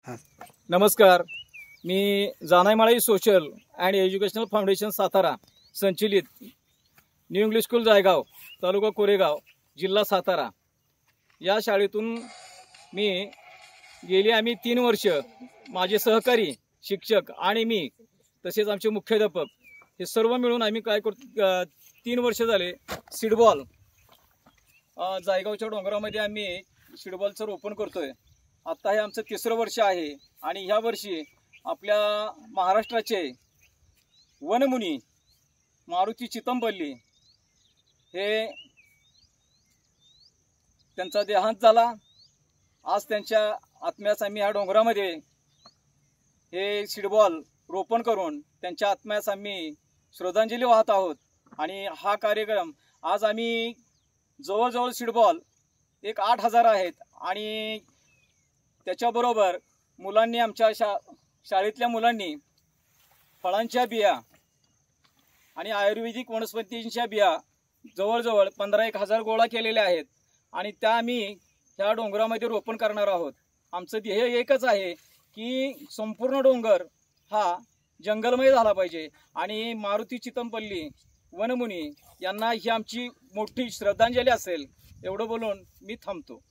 नमस्कार, मी जानाईमाळी social and educational foundation Satara संचलित new English school Jaygaon, taluka Koregaon, जिल्हा सातारा या शाळेतून मी आम्ही 3 वर्ष माझे सहकारी शिक्षक आणि मी तसेच आमचे मुख्याध्यापक हे सर्व मिळून आम्ही काय करतो 3 वर्ष झाले सीडबॉल जायगावच्या डोंगरामध्ये आम्ही सीडबॉलचं रोपण करतोय। आता हे आमचं 3रं वर्ष आहे आणि ह्या वर्षी आपल्या महाराष्ट्राचे वनमुनी मारुती चितमपल्ली हे त्यांचा देहांत झाला। आज त्यांच्या आत्म्यास आम्ही ह्या डोंगरामध्ये हे सीडबॉल रोपण करून त्यांच्या आत्म्यास आम्ही श्रद्धांजली वाहत आहोत। आणि हा कार्यक्रम आज आम्ही जवळजवळ सीडबॉल एक 8000 आहेत आणि त्याच्याबरोबर मुलांनी आमच्या शाळेतल्या मुलांनी फळांच्या बिया आणि आयुर्वेदिक वनस्पतींच्या बिया जवळजवळ 15-1 हजार गोळा केलेल्या आहेत आणि त्या आम्ही ह्या डोंगरामध्ये रोपण करणार आहोत। आमचं ध्येय एकच आहे की संपूर्ण डोंगर हा जंगलमय झाला पाहिजे आणि मारुती चितमपल्ली वनमुनी यांना ही आमची मोठी श्रद्धांजली असेल एवढं बोलून मी थांबतो।